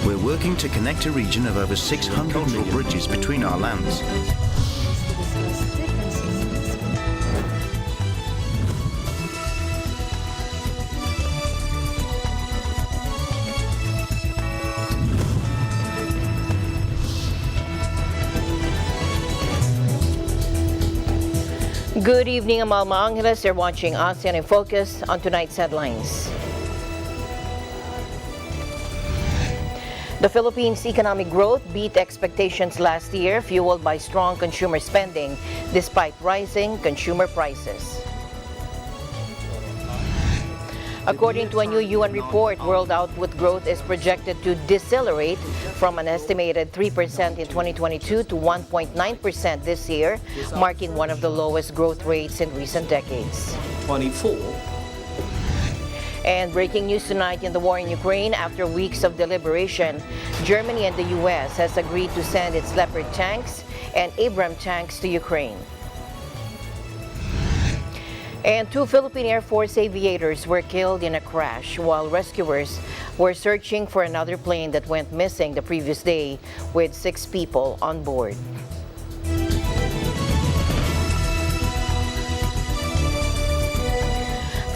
We're working to connect a region of over 600 cultural bridges between our lands. Good evening, I'm Alma Angeles. You're watching ASEAN in Focus on tonight's headlines. The Philippines' economic growth beat expectations last year, fueled by strong consumer spending despite rising consumer prices. According to a new UN report, world output growth is projected to decelerate from an estimated 3% in 2022 to 1.9% this year, marking one of the lowest growth rates in recent decades. 24. And breaking news tonight in the war in Ukraine, after weeks of deliberation, Germany and the U.S. has agreed to send its Leopard tanks and Abrams tanks to Ukraine. And 2 Philippine Air Force aviators were killed in a crash while rescuers were searching for another plane that went missing the previous day with 6 people on board.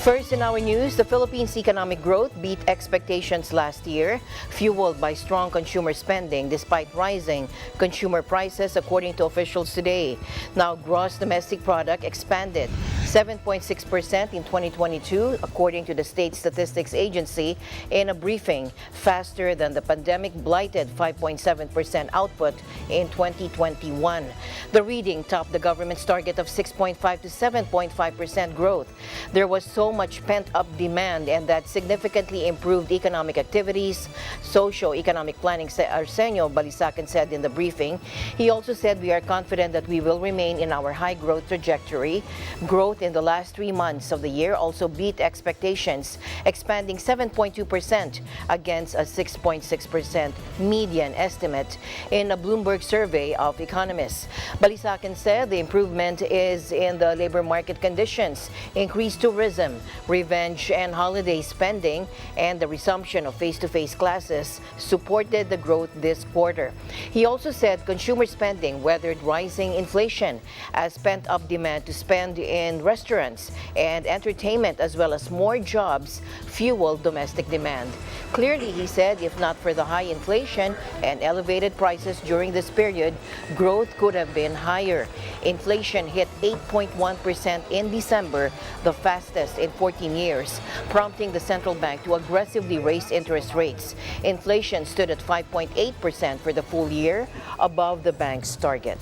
First in our news, the Philippines' economic growth beat expectations last year, fueled by strong consumer spending despite rising consumer prices, according to officials today. Now, gross domestic product expanded 7.6% in 2022, according to the State Statistics Agency, in a briefing, faster than the pandemic-blighted 5.7% output in 2021. The reading topped the government's target of 6.5 to 7.5% growth. There was so much pent-up demand, and that significantly improved economic activities, socio-economic planning, Arsenio Balisacan said in the briefing. He also said, "We are confident that we will remain in our high growth trajectory." Growth in the last 3 months of the year also beat expectations, expanding 7.2% against a 6.6% median estimate in a Bloomberg survey of economists. Balisacan said the improvement is in the labor market conditions, increased tourism, revenge and holiday spending, and the resumption of face-to-face classes supported the growth this quarter. He also said consumer spending weathered rising inflation as pent-up demand to spend in restaurants and entertainment, as well as more jobs, fueled domestic demand. Clearly, he said, if not for the high inflation and elevated prices during this period, growth could have been higher. Inflation hit 8.1% in December, the fastest in 14 years, prompting the central bank to aggressively raise interest rates. Inflation stood at 5.8% for the full year, above the bank's target.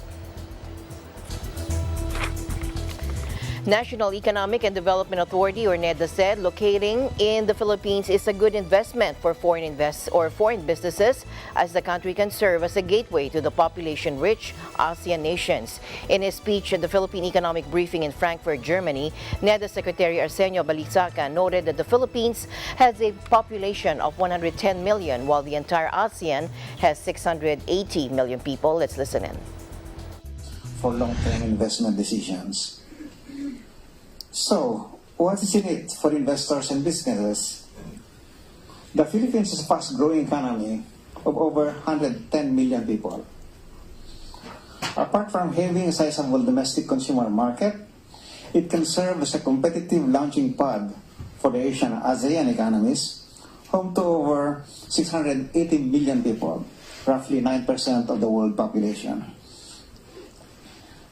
National Economic and Development Authority, or NEDA, said locating in the Philippines is a good investment for foreign businesses, as the country can serve as a gateway to the population-rich ASEAN nations. In his speech at the Philippine Economic Briefing in Frankfurt, Germany, NEDA Secretary Arsenio Balisacan noted that the Philippines has a population of 110 million, while the entire ASEAN has 680 million people. Let's listen in. For long-term investment decisions. So, what is in it for investors and businesses? The Philippines is a fast-growing economy of over 110 million people. Apart from having a sizable domestic consumer market, it can serve as a competitive launching pad for the ASEAN economies, home to over 680 million people, roughly 9% of the world population.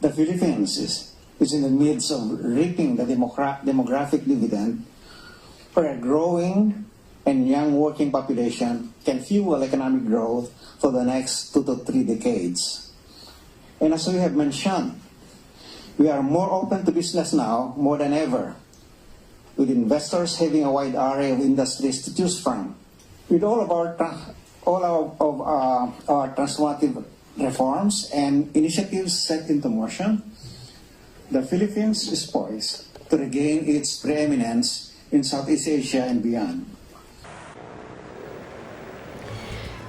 The Philippines is in the midst of reaping the demographic dividend, where a growing and young working population can fuel economic growth for the next 2 to 3 decades. And as we have mentioned, we are more open to business now more than ever, with investors having a wide array of industries to choose from. With all of our transformative reforms and initiatives set into motion, the Philippines is poised to regain its preeminence in Southeast Asia and beyond.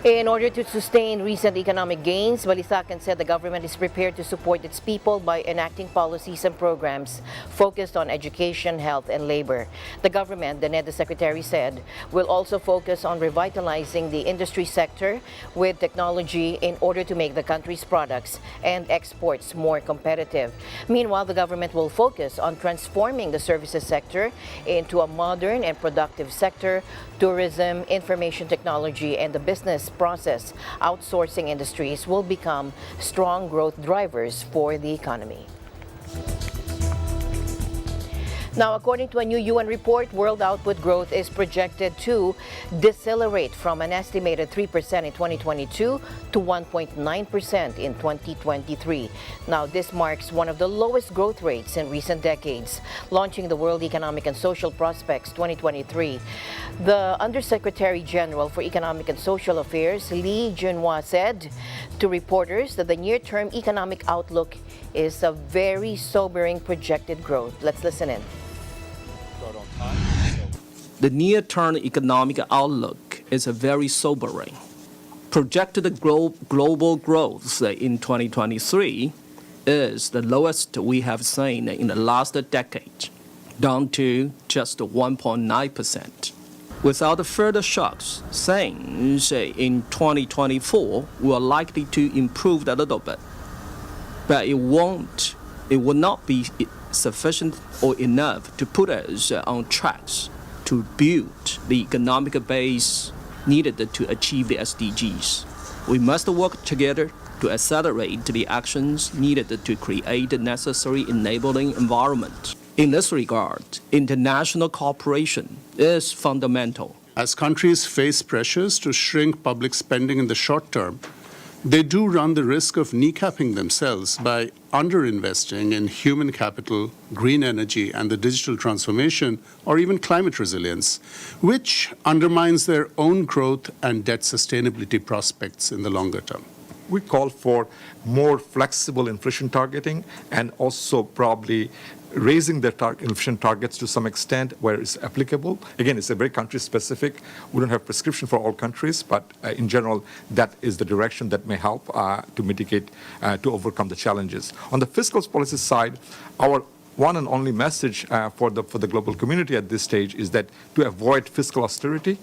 In order to sustain recent economic gains, Balisacan said the government is prepared to support its people by enacting policies and programs focused on education, health, and labor. The government, the NEDA secretary said, will also focus on revitalizing the industry sector with technology in order to make the country's products and exports more competitive. Meanwhile, the government will focus on transforming the services sector into a modern and productive sector. Tourism, information technology, and the business process outsourcing industries will become strong growth drivers for the economy. Now, according to a new UN report, world output growth is projected to decelerate from an estimated 3% in 2022 to 1.9% in 2023. Now, this marks one of the lowest growth rates in recent decades. Launching the World Economic and Social Prospects 2023, the Undersecretary General for Economic and Social Affairs, Lee Junhua, said to reporters that the near-term economic outlook is a very sobering projected growth. Let's listen in. The near-term economic outlook is very sobering. Projected global growth in 2023 is the lowest we have seen in the last decade, down to just 1.9%. Without further shocks, things in 2024 were likely to improve a little bit, but it will not be sufficient or enough to put us on tracks to build the economic base needed to achieve the SDGs. We must work together to accelerate the actions needed to create the necessary enabling environment. In this regard, international cooperation is fundamental. As countries face pressures to shrink public spending in the short term, they do run the risk of kneecapping themselves by underinvesting in human capital, green energy, and the digital transformation, or even climate resilience, which undermines their own growth and debt sustainability prospects in the longer term. We call for more flexible inflation targeting and also probably raising their inflation targets to some extent where it's applicable. Again, it's a very country-specific. We don't have prescription for all countries, but in general, that is the direction that may help to mitigate, to overcome the challenges. On the fiscal policy side, our one and only message for the global community at this stage is that to avoid fiscal austerity,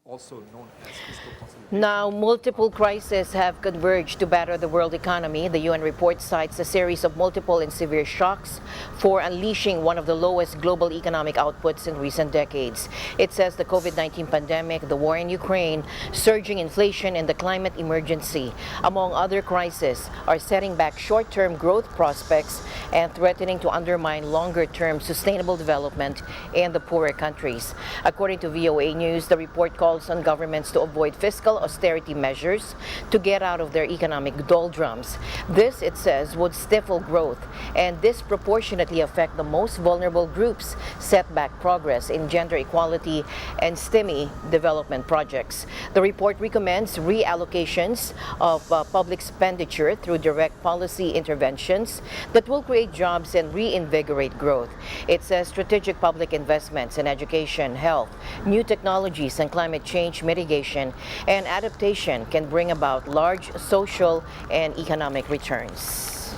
also known as fiscal consolidation. Now, multiple crises have converged to batter the world economy. The UN report cites a series of multiple and severe shocks for unleashing one of the lowest global economic outputs in recent decades. It says the COVID-19 pandemic, the war in Ukraine, surging inflation, and the climate emergency, among other crises, are setting back short-term growth prospects and threatening to undermine longer-term sustainable development in the poorer countries. According to VOA News, the report calls on governments to avoid fiscal austerity measures to get out of their economic doldrums. This, it says, would stifle growth and disproportionately affect the most vulnerable groups, set back progress in gender equality and STEMI development projects. The report recommends reallocations of public expenditure through direct policy interventions that will create jobs and reinvigorate growth. It says strategic public investments in education, health, new technologies, and climate change mitigation and adaptation can bring about large social and economic returns.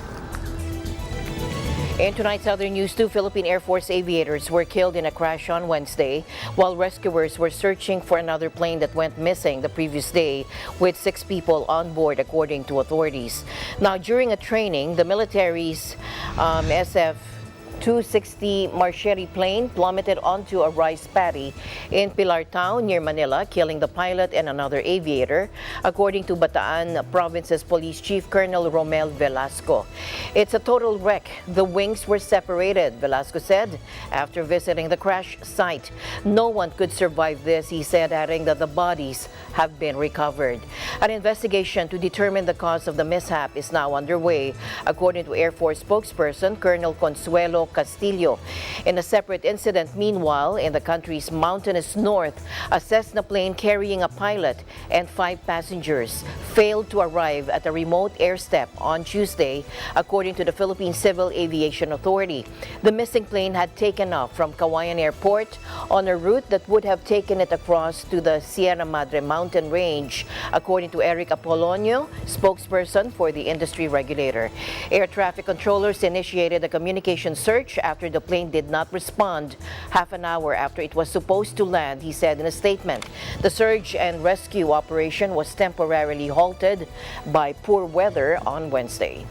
In tonight's other news, 2 Philippine Air Force aviators were killed in a crash on Wednesday, while rescuers were searching for another plane that went missing the previous day, with 6 people on board, according to authorities. Now, during a training, the military's SF-260 Marcheri plane plummeted onto a rice paddy in Pilar Town near Manila, killing the pilot and another aviator, according to Bataan Province's Police Chief Colonel Romel Velasco. It's a total wreck. The wings were separated, Velasco said, after visiting the crash site. No one could survive this, he said, adding that the bodies have been recovered. An investigation to determine the cause of the mishap is now underway, according to Air Force spokesperson Colonel Consuelo Castillo. In a separate incident, meanwhile, in the country's mountainous north, a Cessna plane carrying a pilot and 5 passengers failed to arrive at a remote airstrip on Tuesday, according to the Philippine Civil Aviation Authority. The missing plane had taken off from Kawayan Airport on a route that would have taken it across to the Sierra Madre mountain range, according to Eric Apolonio, spokesperson for the industry regulator. Air traffic controllers initiated a communication search after the plane did not respond half an hour after it was supposed to land, he said in a statement. The search and rescue operation was temporarily halted by poor weather on Wednesday.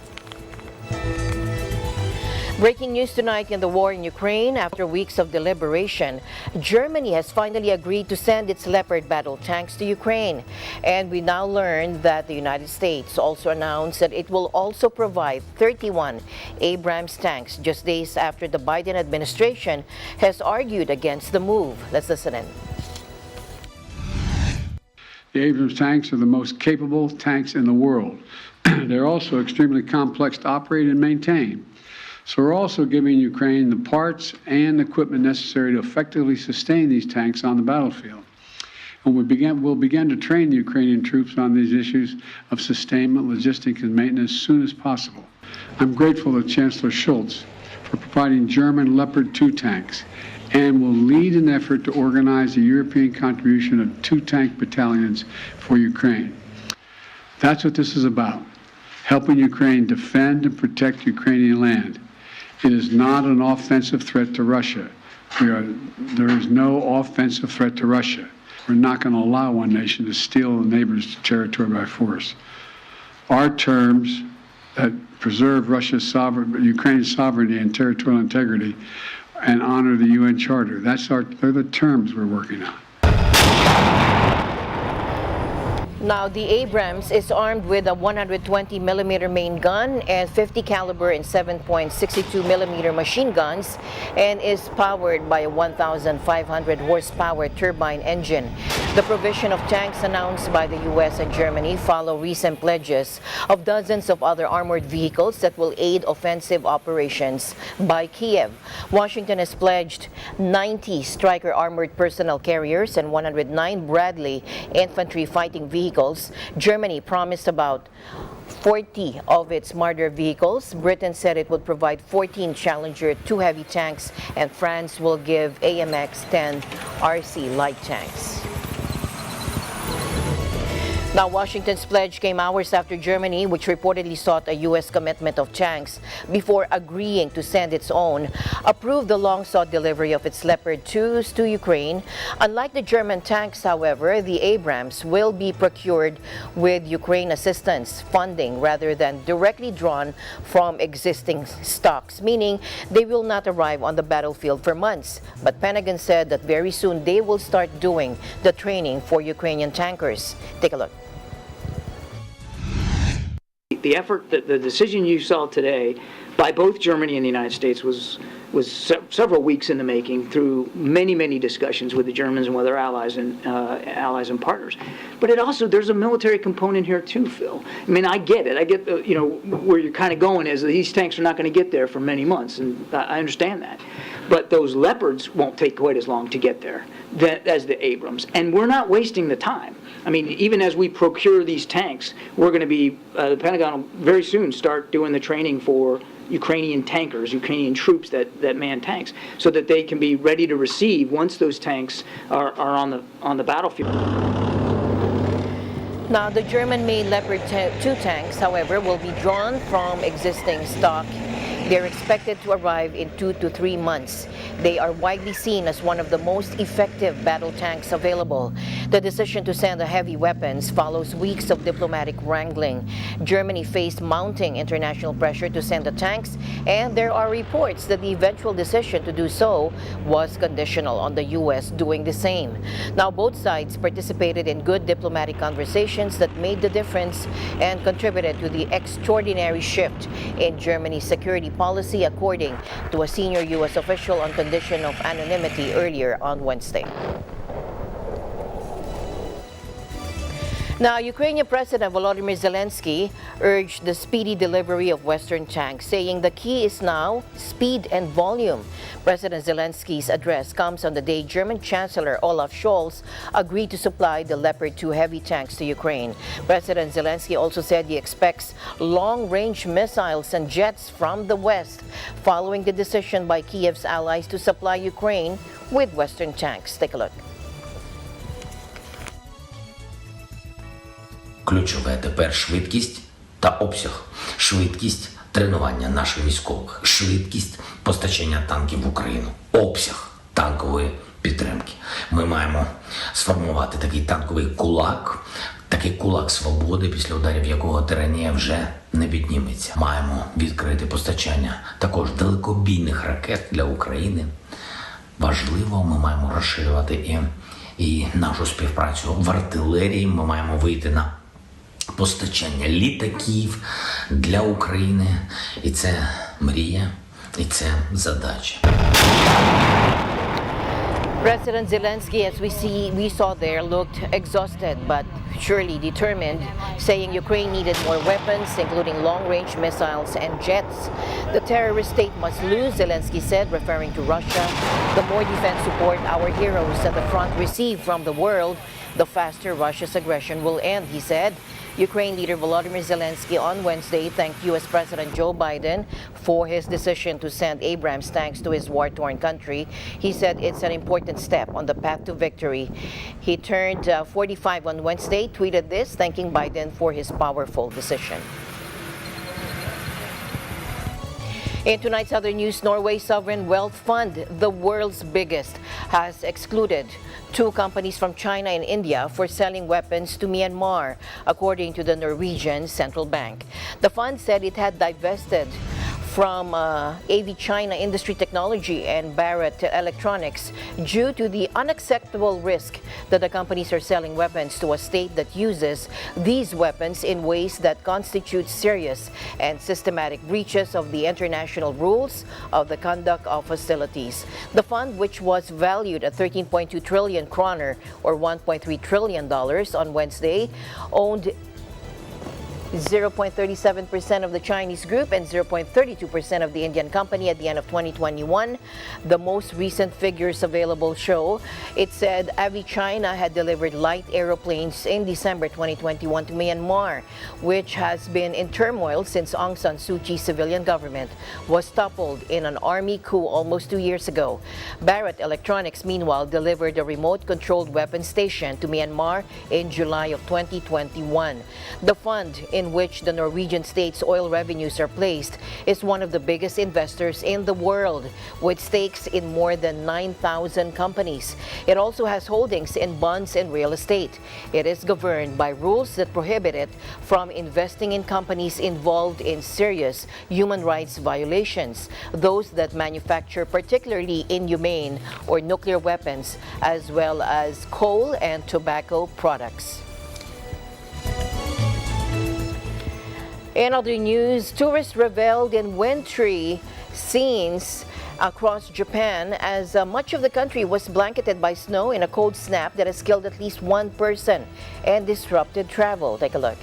Breaking news tonight in the war in Ukraine. After weeks of deliberation, Germany has finally agreed to send its Leopard battle tanks to Ukraine. And we now learned that the United States also announced that it will also provide 31 Abrams tanks just days after the Biden administration has argued against the move. Let's listen in. The Abrams tanks are the most capable tanks in the world. They're also extremely complex to operate and maintain. So we're also giving Ukraine the parts and equipment necessary to effectively sustain these tanks on the battlefield. And we'll begin to train the Ukrainian troops on these issues of sustainment, logistics, and maintenance as soon as possible. I'm grateful to Chancellor Scholz for providing German Leopard 2 tanks and will lead an effort to organize a European contribution of 2 tank battalions for Ukraine. That's what this is about, helping Ukraine defend and protect Ukrainian land. It is not an offensive threat to Russia. There is no offensive threat to Russia. We're not going to allow one nation to steal a neighbor's territory by force. Our terms that preserve Ukraine's sovereignty and territorial integrity and honor the UN Charter, they're the terms we're working on. Now, the Abrams is armed with a 120mm main gun and 50 caliber and 7.62mm machine guns, and is powered by a 1,500 horsepower turbine engine. The provision of tanks announced by the U.S. and Germany follow recent pledges of dozens of other armored vehicles that will aid offensive operations by Kiev. Washington has pledged 90 Stryker armored personnel carriers and 109 Bradley infantry fighting vehicles. Germany promised about 40 of its Marder vehicles. Britain said it would provide 14 Challenger 2 heavy tanks, and France will give AMX-10 RC light tanks. Now, Washington's pledge came hours after Germany, which reportedly sought a U.S. commitment of tanks before agreeing to send its own, approved the long-sought delivery of its Leopard 2s to Ukraine. Unlike the German tanks, however, the Abrams will be procured with Ukraine assistance funding rather than directly drawn from existing stocks, meaning they will not arrive on the battlefield for months. But Pentagon said that very soon they will start doing the training for Ukrainian tankers. Take a look. The effort, the decision you saw today by both Germany and the United States was several weeks in the making through many discussions with the Germans and with our allies and partners. But it also, there's a military component here too, Phil. I mean, I get it. I get where you're kind of going is that these tanks are not going to get there for many months, and I understand that. But those Leopards won't take quite as long to get there as the Abrams, and we're not wasting the time. I mean, even as we procure these tanks, we're going to be, the Pentagon will very soon start doing the training for Ukrainian tankers, Ukrainian troops that man tanks, so that they can be ready to receive once those tanks are on the battlefield. Now, the German-made Leopard 2 tanks, however, will be drawn from existing stock. They're expected to arrive in 2 to 3 months. They are widely seen as one of the most effective battle tanks available. The decision to send the heavy weapons follows weeks of diplomatic wrangling. Germany faced mounting international pressure to send the tanks, and there are reports that the eventual decision to do so was conditional on the U.S. doing the same. Now, both sides participated in good diplomatic conversations that made the difference and contributed to the extraordinary shift in Germany's security policy, according to a senior U.S. official on condition of anonymity earlier on Wednesday. Now, Ukrainian President Volodymyr Zelensky urged the speedy delivery of Western tanks, saying the key is now speed and volume. President Zelensky's address comes on the day German Chancellor Olaf Scholz agreed to supply the Leopard 2 heavy tanks to Ukraine. President Zelensky also said he expects long-range missiles and jets from the West, following the decision by Kiev's allies to supply Ukraine with Western tanks. Take a look. Ключове тепер швидкість та обсяг. Швидкість тренування наших військових, швидкість постачання танків в Україну, обсяг танкової підтримки. Ми маємо сформувати такий кулак свободи, після ударів якого тиранія вже не підніметься. Маємо відкрити постачання також далекобійних ракет для України. Важливо, ми маємо розширювати і нашу співпрацю в артилерії. Ми маємо вийти на постачання літаків для України. І це мрія, і це задача. President Zelensky, as we saw there, looked exhausted but surely determined, saying Ukraine needed more weapons, including long-range missiles and jets. The terrorist state must lose, Zelensky said, referring to Russia. The more defense support our heroes at the front receive from the world, the faster Russia's aggression will end, he said. Ukraine leader Volodymyr Zelensky on Wednesday thanked U.S. President Joe Biden for his decision to send Abrams tanks to his war-torn country. He said it's an important step on the path to victory. He turned 45 on Wednesday, tweeted this, thanking Biden for his powerful decision. In tonight's other news, Norway's sovereign wealth fund, the world's biggest, has excluded 2 companies from China and India for selling weapons to Myanmar, according to the Norwegian Central Bank. The fund said it had divested from AV China Industry Technology and Barrett Electronics due to the unacceptable risk that the companies are selling weapons to a state that uses these weapons in ways that constitute serious and systematic breaches of the international rules of the conduct of hostilities. The fund, which was valued at 13.2 trillion kroner or $1.3 trillion on Wednesday, owned 0.37% of the Chinese group and 0.32% of the Indian company at the end of 2021. The most recent figures available show it said AV China had delivered light aeroplanes in December 2021 to Myanmar, which has been in turmoil since Aung San Suu Kyi's civilian government was toppled in an army coup almost 2 years ago. Barrett Electronics, meanwhile, delivered a remote-controlled weapon station to Myanmar in July of 2021. The fund, in which the Norwegian state's oil revenues are placed, is one of the biggest investors in the world, with stakes in more than 9,000 companies. It also has holdings in bonds and real estate. It is governed by rules that prohibit it from investing in companies involved in serious human rights violations, those that manufacture particularly inhumane or nuclear weapons, as well as coal and tobacco products. In other news, tourists reveled in wintry scenes across Japan as much of the country was blanketed by snow in a cold snap that has killed at least 1 person and disrupted travel. Take a look.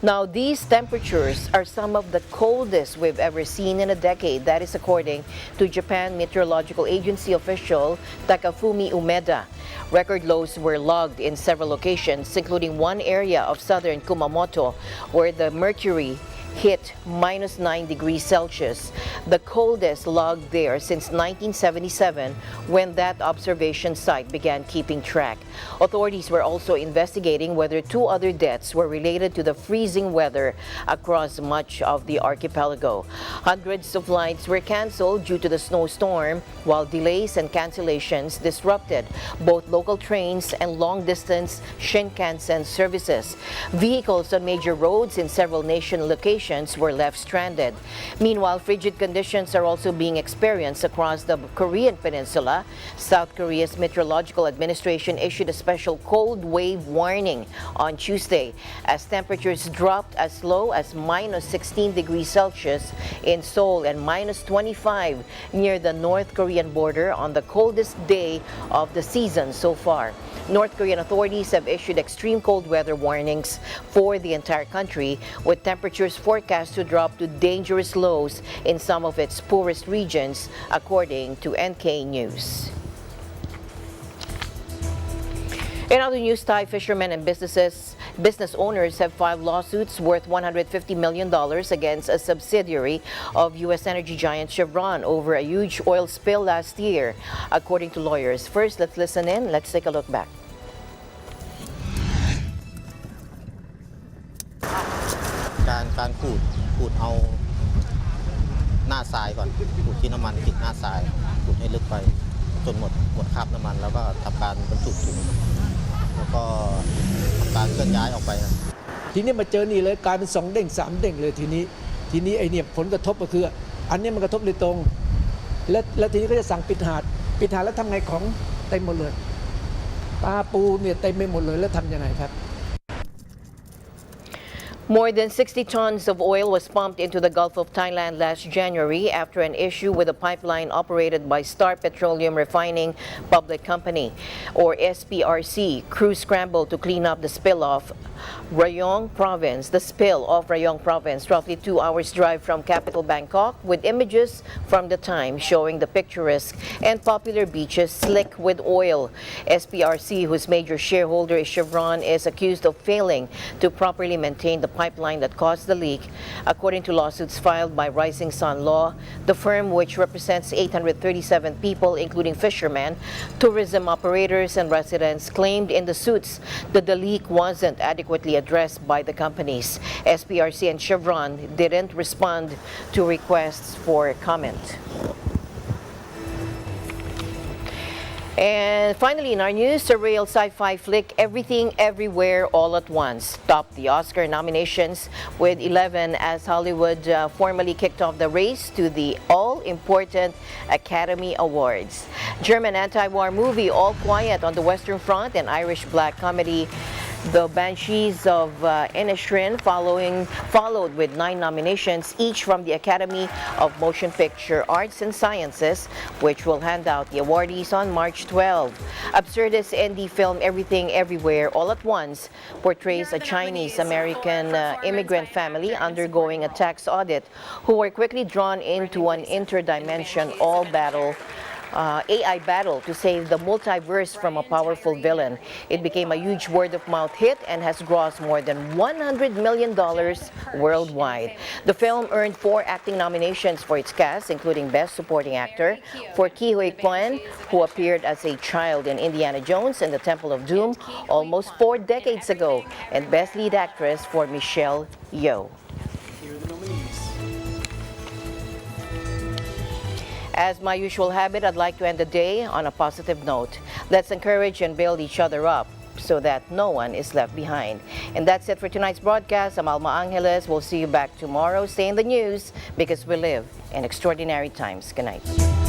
Now, these temperatures are some of the coldest we've ever seen in a decade. That is according to Japan Meteorological Agency official Takafumi Umeda. Record lows were logged in several locations, including one area of southern Kumamoto, where the mercury hit -9 degrees Celsius, the coldest logged there since 1977, when that observation site began keeping track. Authorities were also investigating whether 2 other deaths were related to the freezing weather across much of the archipelago. Hundreds of flights were canceled due to the snowstorm, while delays and cancellations disrupted both local trains and long-distance Shinkansen services. Vehicles on major roads in several nation locations were left stranded. Meanwhile, frigid conditions are also being experienced across the Korean peninsula. South Korea's Meteorological Administration issued a special cold wave warning on Tuesday as temperatures dropped as low as -16 degrees Celsius in Seoul and -25 near the North Korean border on the coldest day of the season so far. North Korean authorities have issued extreme cold weather warnings for the entire country, with temperatures forecast to drop to dangerous lows in some of its poorest regions, according to NK News. In other news, Thai fishermen and business owners have filed lawsuits worth $150 million against a subsidiary of U.S. energy giant Chevron over a huge oil spill last year, according to lawyers. First, let's listen in. Let's take a look back. การขูดเอาหน้าทรายก่อนขูดที่น้ำมันติดหน้าทรายขูดให้ลึกไปจนหมดคราบน้ำมันแล้วก็ทำการบรรจุถุงแล้วก็ทำการเคลื่อนย้ายออกไปทีนี้มาเจอนี่เลยกลายเป็น2 เด้ง 3 เด้งเลยทีนี้ไอ้เนี่ยผลกระทบก็คืออันนี้มันกระทบโดยตรงและทีนี้ก็จะสั่งปิดหาดแล้วทำไงของเต็มหมดเลยปลาปูเนี่ยเต็มไปหมดเลยแล้วทำยังไงครับ More than 60 tons of oil was pumped into the Gulf of Thailand last January after an issue with a pipeline operated by Star Petroleum Refining Public Company, or SPRC. Crews scrambled to clean up the spill off Rayong Province, roughly 2 hours drive from capital Bangkok, with images from the time showing the picturesque and popular beaches slick with oil. SPRC, whose major shareholder is Chevron, is accused of failing to properly maintain the pipeline that caused the leak. According to lawsuits filed by Rising Sun Law, the firm, which represents 837 people, including fishermen, tourism operators, and residents, claimed in the suits that the leak wasn't adequately addressed by the companies. SPRC and Chevron didn't respond to requests for comment. And finally, in our news, surreal sci-fi flick Everything Everywhere All at Once topped the Oscar nominations with 11 as Hollywood formally kicked off the race to the all-important Academy Awards. German anti-war movie All Quiet on the Western Front and Irish black comedy The Banshees of Inisherin followed with 9 nominations, each from the Academy of Motion Picture Arts and Sciences, which will hand out the awardees on March 12. Absurdist indie film Everything Everywhere All at Once portrays a Chinese-American immigrant family undergoing a tax audit who were quickly drawn into an interdimensional AI battle to save the multiverse from a powerful villain. It became a huge word-of-mouth hit and has grossed more than $100 million worldwide. The film earned 4 acting nominations for its cast, including Best Supporting Actor for Ke Huy Quan, who appeared as a child in Indiana Jones and the Temple of Doom almost 4 decades ago, and Best Lead Actress for Michelle Yeoh. As my usual habit, I'd like to end the day on a positive note. Let's encourage and build each other up so that no one is left behind. And that's it for tonight's broadcast. I'm Alma Angeles. We'll see you back tomorrow. Stay in the news because we live in extraordinary times. Good night.